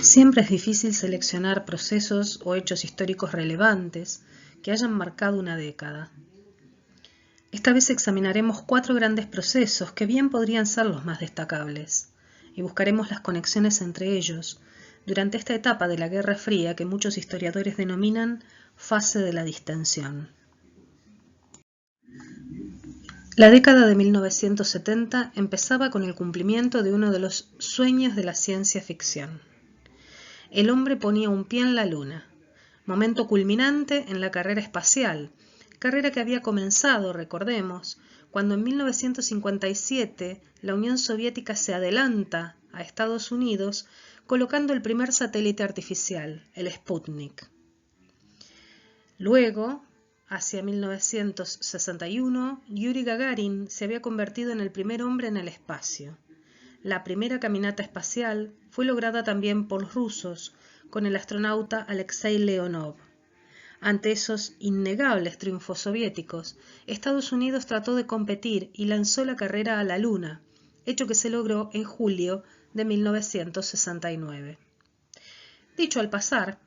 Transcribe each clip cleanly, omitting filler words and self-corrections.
Siempre es difícil seleccionar procesos o hechos históricos relevantes que hayan marcado una década. Esta vez examinaremos 4 grandes procesos que bien podrían ser los más destacables, y buscaremos las conexiones entre ellos durante esta etapa de la Guerra Fría que muchos historiadores denominan fase de la distensión. La década de 1970 empezaba con el cumplimiento de uno de los sueños de la ciencia ficción. El hombre ponía un pie en la Luna, momento culminante en la carrera espacial, carrera que había comenzado, recordemos, cuando en 1957 la Unión Soviética se adelanta a Estados Unidos colocando el primer satélite artificial, el Sputnik. Luego, hacia 1961, Yuri Gagarin se había convertido en el primer hombre en el espacio. La primera caminata espacial fue lograda también por los rusos, con el astronauta Alexei Leonov. Ante esos innegables triunfos soviéticos, Estados Unidos trató de competir y lanzó la carrera a la Luna, hecho que se logró en julio de 1969. Dicho al pasar,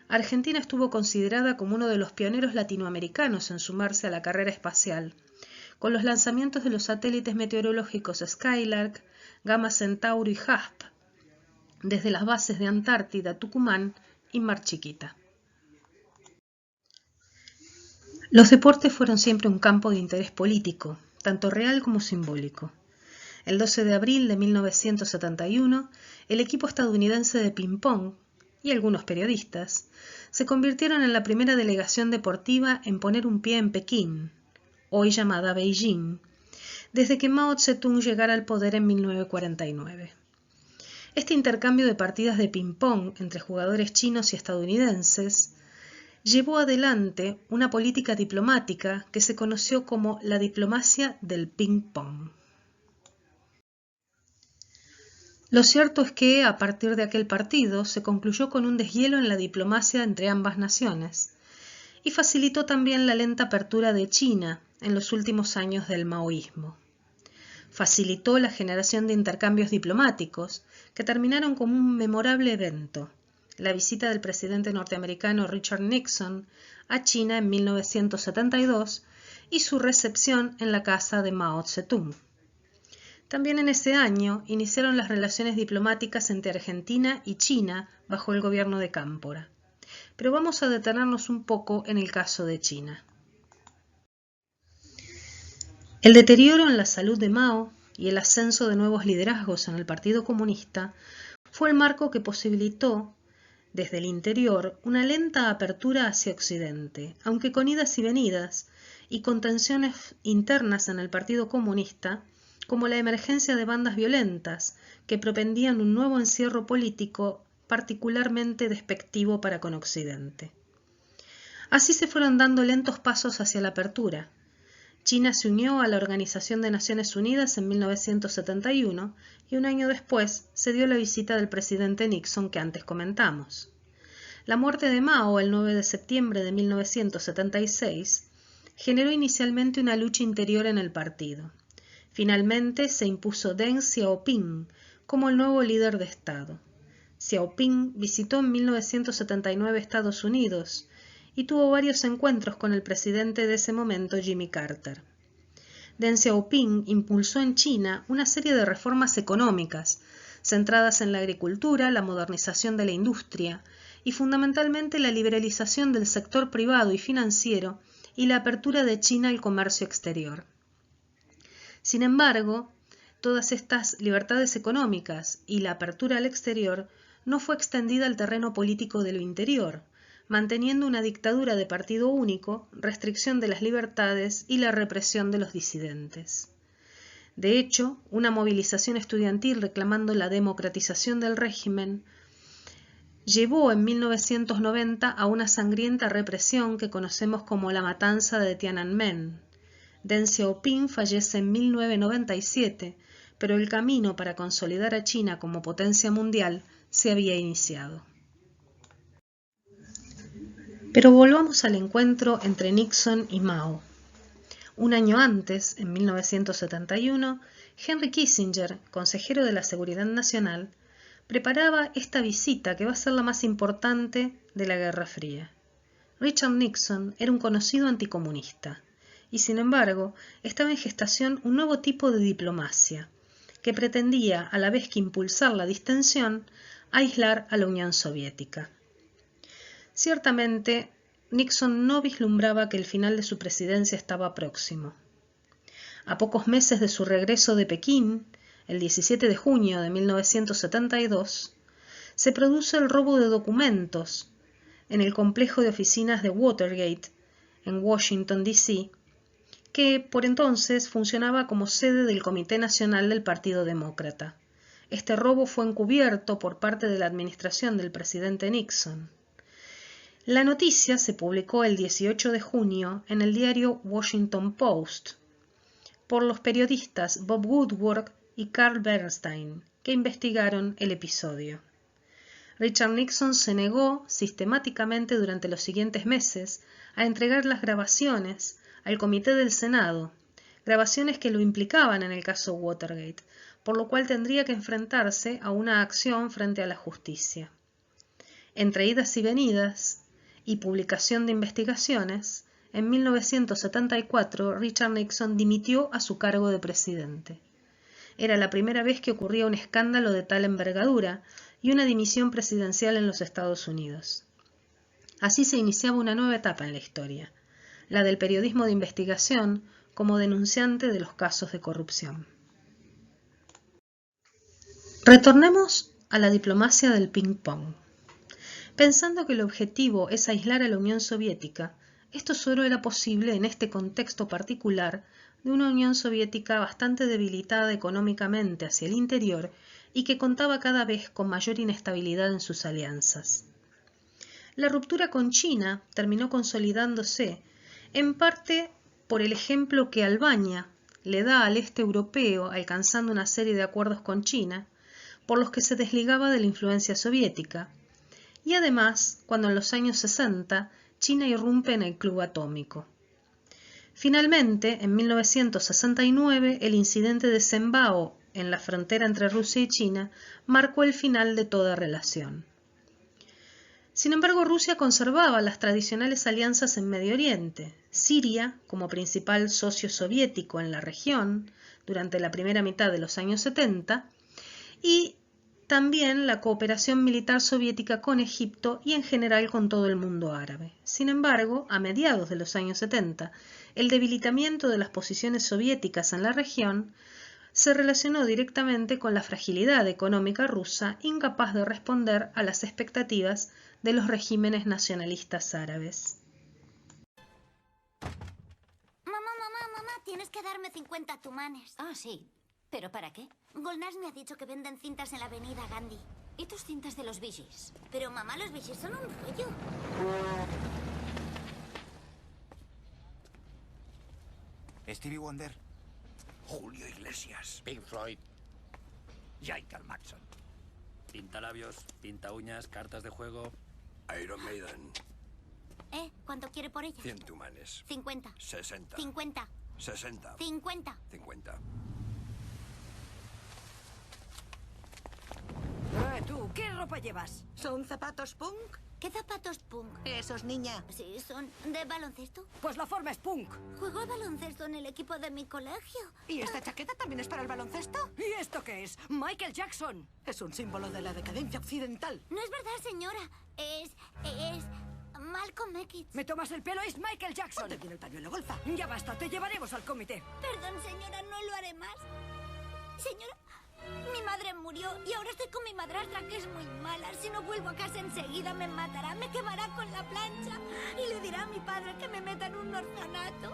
Argentina estuvo considerada como uno de los pioneros latinoamericanos en sumarse a la carrera espacial, con los lanzamientos de los satélites meteorológicos Skylark, Gamma Centauro y HASP, desde las bases de Antártida, Tucumán y Mar Chiquita. Los deportes fueron siempre un campo de interés político, tanto real como simbólico. El 12 de abril de 1971, el equipo estadounidense de ping-pong y algunos periodistas se convirtieron en la primera delegación deportiva en poner un pie en Pekín, hoy llamada Beijing, desde que Mao Zedong llegara al poder en 1949. Este intercambio de partidas de ping-pong entre jugadores chinos y estadounidenses llevó adelante una política diplomática que se conoció como la diplomacia del ping-pong. Lo cierto es que, a partir de aquel partido, se concluyó con un deshielo en la diplomacia entre ambas naciones y facilitó también la lenta apertura de China en los últimos años del maoísmo. Facilitó la generación de intercambios diplomáticos que terminaron como un memorable evento, la visita del presidente norteamericano Richard Nixon a China en 1972 y su recepción en la casa de Mao Zedong. También en ese año iniciaron las relaciones diplomáticas entre Argentina y China bajo el gobierno de Cámpora. Pero vamos a detenernos un poco en el caso de China. El deterioro en la salud de Mao y el ascenso de nuevos liderazgos en el Partido Comunista fue el marco que posibilitó, desde el interior, una lenta apertura hacia Occidente, aunque con idas y venidas y con tensiones internas en el Partido Comunista, como la emergencia de bandas violentas que propendían un nuevo encierro político particularmente despectivo para con Occidente. Así se fueron dando lentos pasos hacia la apertura. China se unió a la Organización de Naciones Unidas en 1971 y un año después se dio la visita del presidente Nixon que antes comentamos. La muerte de Mao el 9 de septiembre de 1976 generó inicialmente una lucha interior en el partido. Finalmente se impuso Deng Xiaoping como el nuevo líder de Estado. Xiaoping visitó en 1979 Estados Unidos y tuvo varios encuentros con el presidente de ese momento, Jimmy Carter. Deng Xiaoping impulsó en China una serie de reformas económicas centradas en la agricultura, la modernización de la industria y fundamentalmente la liberalización del sector privado y financiero y la apertura de China al comercio exterior. Sin embargo, todas estas libertades económicas y la apertura al exterior no fue extendida al terreno político de lo interior, manteniendo una dictadura de partido único, restricción de las libertades y la represión de los disidentes. De hecho, una movilización estudiantil reclamando la democratización del régimen llevó en 1990 a una sangrienta represión que conocemos como la matanza de Tiananmen. Deng Xiaoping fallece en 1997, pero el camino para consolidar a China como potencia mundial se había iniciado. Pero volvamos al encuentro entre Nixon y Mao. Un año antes, en 1971, Henry Kissinger, consejero de la Seguridad Nacional, preparaba esta visita que va a ser la más importante de la Guerra Fría. Richard Nixon era un conocido anticomunista y, sin embargo, estaba en gestación un nuevo tipo de diplomacia que pretendía, a la vez que impulsar la distensión, aislar a la Unión Soviética. Ciertamente, Nixon no vislumbraba que el final de su presidencia estaba próximo. A pocos meses de su regreso de Pekín, el 17 de junio de 1972, se produce el robo de documentos en el complejo de oficinas de Watergate, en Washington, D.C., que por entonces funcionaba como sede del Comité Nacional del Partido Demócrata. Este robo fue encubierto por parte de la administración del presidente Nixon. La noticia se publicó el 18 de junio en el diario Washington Post por los periodistas Bob Woodward y Carl Bernstein, que investigaron el episodio. Richard Nixon se negó sistemáticamente durante los siguientes meses a entregar las grabaciones al Comité del Senado, grabaciones que lo implicaban en el caso Watergate, por lo cual tendría que enfrentarse a una acción frente a la justicia. Entre idas y venidas y publicación de investigaciones, en 1974 Richard Nixon dimitió a su cargo de presidente. Era la primera vez que ocurría un escándalo de tal envergadura y una dimisión presidencial en los Estados Unidos. Así se iniciaba una nueva etapa en la historia, la del periodismo de investigación como denunciante de los casos de corrupción. Retornemos a la diplomacia del ping-pong. Pensando que el objetivo es aislar a la Unión Soviética, esto solo era posible en este contexto particular de una Unión Soviética bastante debilitada económicamente hacia el interior y que contaba cada vez con mayor inestabilidad en sus alianzas. La ruptura con China terminó consolidándose en parte por el ejemplo que Albania le da al este europeo alcanzando una serie de acuerdos con China, por los que se desligaba de la influencia soviética, y además cuando en los años 60 China irrumpe en el club atómico. Finalmente, en 1969, el incidente de Sembao en la frontera entre Rusia y China marcó el final de toda relación. Sin embargo, Rusia conservaba las tradicionales alianzas en Medio Oriente, Siria como principal socio soviético en la región durante la primera mitad de los años 70 y también la cooperación militar soviética con Egipto y en general con todo el mundo árabe. Sin embargo, a mediados de los años 70, el debilitamiento de las posiciones soviéticas en la región se relacionó directamente con la fragilidad económica rusa, incapaz de responder a las expectativas de los regímenes nacionalistas árabes. Mamá, tienes que darme 50 tumanes. Ah, sí. ¿Pero para qué? Golnaz me ha dicho que venden cintas en la avenida Gandhi. ¿Y tus cintas de los Bee Gees? Pero mamá, los Bee Gees son un rollo. Stevie Wonder, Julio Iglesias, Pink Floyd, Michael Jackson, pintalabios, pinta uñas, cartas de juego. Iron Maiden, ¿Cuánto quiere por ella? 100 tumanes, 50. 60, 50. 60, 50. 50. ¿Tú qué ropa llevas? ¿Son zapatos punk? ¿Qué zapatos punk? Esos, niña. Sí, son de baloncesto. Pues la forma es punk. Juego al baloncesto en el equipo de mi colegio. ¿Y esta chaqueta también es para el baloncesto? ¿Y esto qué es? Michael Jackson. Es un símbolo de la decadencia occidental. No es verdad, señora. Es Malcolm X. ¿Me tomas el pelo? Es Michael Jackson. Te tiene el pañuelo, golfa. Ya basta, te llevaremos al comité. Perdón, señora, no lo haré más. Señora, mi madre murió y ahora estoy con mi madrastra, que es muy mala. Si no vuelvo a casa enseguida me matará, me quemará con la plancha y le dirá a mi padre que me meta en un orfanato.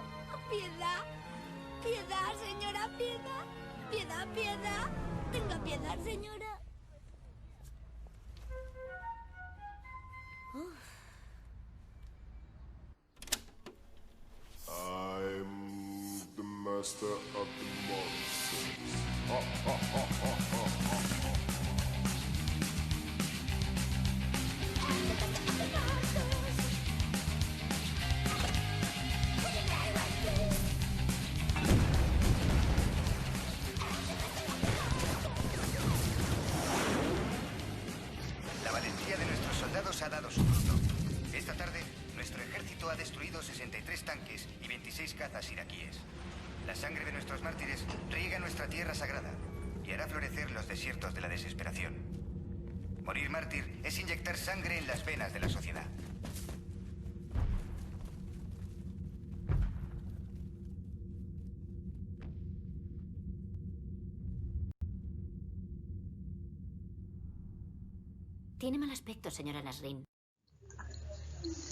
Piedad, piedad, señora, piedad, piedad, piedad. Tenga piedad, señora. I'm the master of the monsters. Ha, ha, ha, ha, ha, ha. ha dado su fruto. Esta tarde, nuestro ejército ha destruido 63 tanques y 26 cazas iraquíes. La sangre de nuestros mártires riega nuestra tierra sagrada y hará florecer los desiertos de la desesperación. Morir mártir es inyectar sangre en las venas de la sociedad. Tiene mal aspecto, señora Nasrin.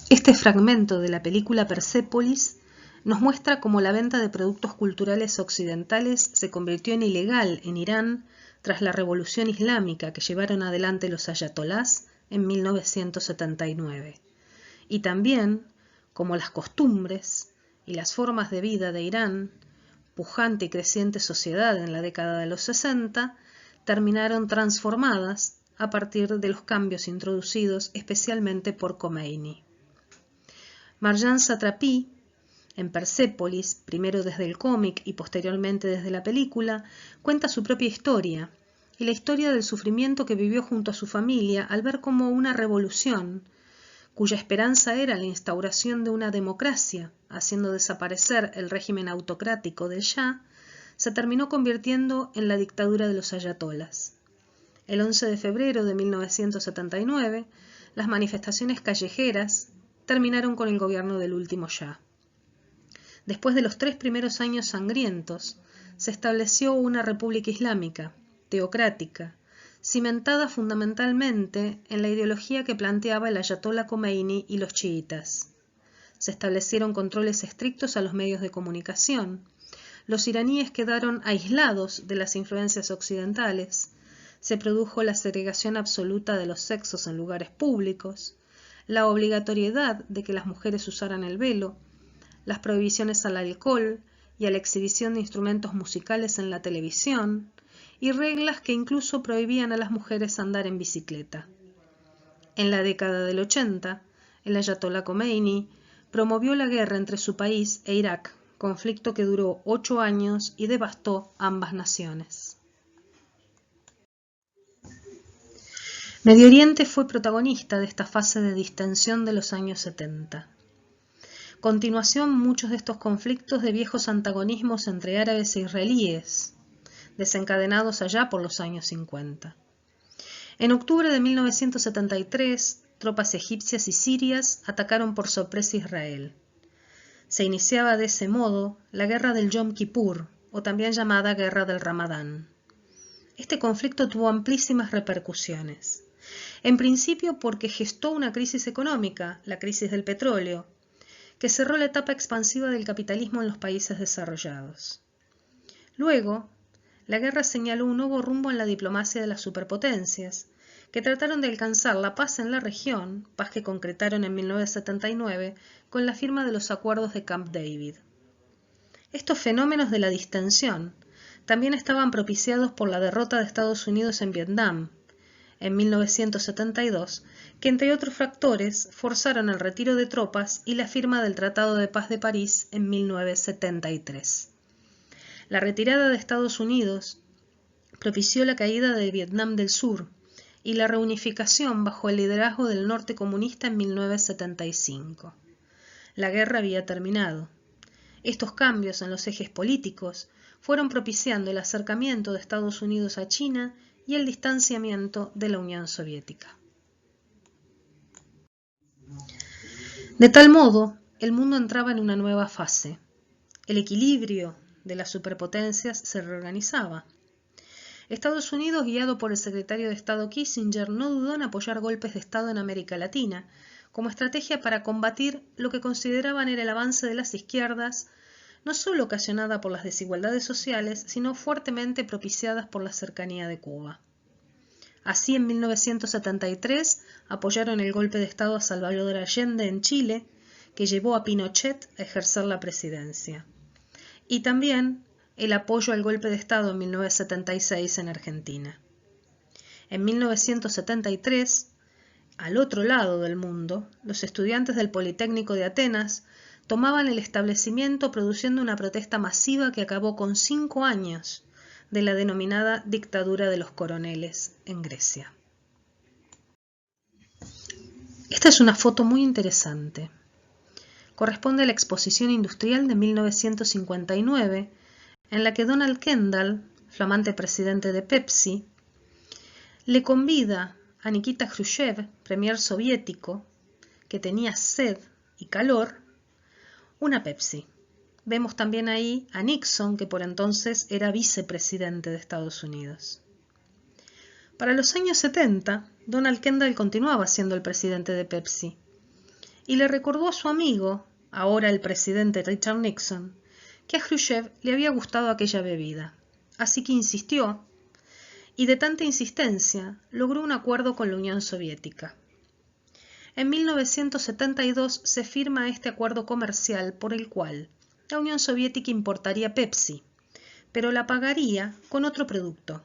Este fragmento de la película Persépolis nos muestra cómo la venta de productos culturales occidentales se convirtió en ilegal en Irán tras la revolución islámica que llevaron adelante los ayatolás en 1979. Y también cómo las costumbres y las formas de vida de Irán, pujante y creciente sociedad en la década de los 60, terminaron transformadas a partir de los cambios introducidos especialmente por Khomeini. Marjane Satrapi, en Persépolis, primero desde el cómic y posteriormente desde la película, cuenta su propia historia y la historia del sufrimiento que vivió junto a su familia al ver cómo una revolución, cuya esperanza era la instauración de una democracia, haciendo desaparecer el régimen autocrático del Shah, se terminó convirtiendo en la dictadura de los ayatolás. El 11 de febrero de 1979, las manifestaciones callejeras terminaron con el gobierno del último Shah. Después de los 3 primeros años sangrientos, se estableció una república islámica, teocrática, cimentada fundamentalmente en la ideología que planteaba el ayatolá Khomeini y los chiitas. Se establecieron controles estrictos a los medios de comunicación. Los iraníes quedaron aislados de las influencias occidentales. Se produjo la segregación absoluta de los sexos en lugares públicos, la obligatoriedad de que las mujeres usaran el velo, las prohibiciones al alcohol y a la exhibición de instrumentos musicales en la televisión, y reglas que incluso prohibían a las mujeres andar en bicicleta. En la década del 80, el ayatolá Khomeini promovió la guerra entre su país e Irak, conflicto que duró 8 años y devastó ambas naciones. Medio Oriente fue protagonista de esta fase de distensión de los años 70. Continuación, muchos de estos conflictos de viejos antagonismos entre árabes e israelíes, desencadenados allá por los años 50. En octubre de 1973, tropas egipcias y sirias atacaron por sorpresa Israel. Se iniciaba de ese modo la guerra del Yom Kippur, o también llamada guerra del Ramadán. Este conflicto tuvo amplísimas repercusiones. En principio porque gestó una crisis económica, la crisis del petróleo, que cerró la etapa expansiva del capitalismo en los países desarrollados. Luego, la guerra señaló un nuevo rumbo en la diplomacia de las superpotencias, que trataron de alcanzar la paz en la región, paz que concretaron en 1979 con la firma de los acuerdos de Camp David. Estos fenómenos de la distensión también estaban propiciados por la derrota de Estados Unidos en Vietnam, en 1972, que entre otros factores forzaron el retiro de tropas y la firma del Tratado de Paz de París en 1973. La retirada de Estados Unidos propició la caída de Vietnam del Sur y la reunificación bajo el liderazgo del norte comunista en 1975. La guerra había terminado. Estos cambios en los ejes políticos fueron propiciando el acercamiento de Estados Unidos a China y el distanciamiento de la Unión Soviética. De tal modo, el mundo entraba en una nueva fase. El equilibrio de las superpotencias se reorganizaba. Estados Unidos, guiado por el secretario de Estado Kissinger, no dudó en apoyar golpes de Estado en América Latina, como estrategia para combatir lo que consideraban era el avance de las izquierdas, no solo ocasionada por las desigualdades sociales, sino fuertemente propiciadas por la cercanía de Cuba. Así, en 1973, apoyaron el golpe de Estado a Salvador Allende en Chile, que llevó a Pinochet a ejercer la presidencia. Y también el apoyo al golpe de Estado en 1976 en Argentina. En 1973, al otro lado del mundo, los estudiantes del Politécnico de Atenas tomaban el establecimiento produciendo una protesta masiva que acabó con 5 años de la denominada dictadura de los coroneles en Grecia. Esta es una foto muy interesante. Corresponde a la Exposición Industrial de 1959, en la que Donald Kendall, flamante presidente de Pepsi, le convida a Nikita Khrushchev, premier soviético, que tenía sed y calor, una Pepsi. Vemos también ahí a Nixon, que por entonces era vicepresidente de Estados Unidos. Para los años 70, Donald Kendall continuaba siendo el presidente de Pepsi y le recordó a su amigo, ahora el presidente Richard Nixon, que a Khrushchev le había gustado aquella bebida. Así que insistió, y de tanta insistencia logró un acuerdo con la Unión Soviética. En 1972 se firma este acuerdo comercial por el cual la Unión Soviética importaría Pepsi, pero la pagaría con otro producto.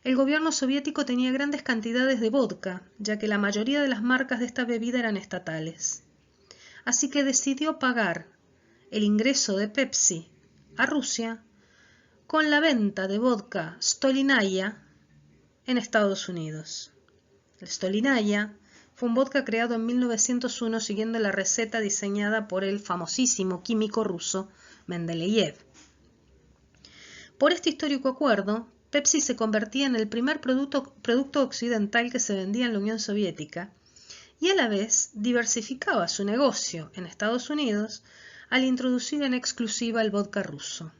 El gobierno soviético tenía grandes cantidades de vodka, ya que la mayoría de las marcas de esta bebida eran estatales. Así que decidió pagar el ingreso de Pepsi a Rusia con la venta de vodka Stolinaya en Estados Unidos. El Stolinaya fue un vodka creado en 1901 siguiendo la receta diseñada por el famosísimo químico ruso Mendeleev. Por este histórico acuerdo, Pepsi se convertía en el primer producto occidental que se vendía en la Unión Soviética y a la vez diversificaba su negocio en Estados Unidos al introducir en exclusiva el vodka ruso.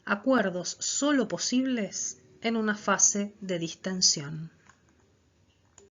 Acuerdos solo posibles en una fase de distensión.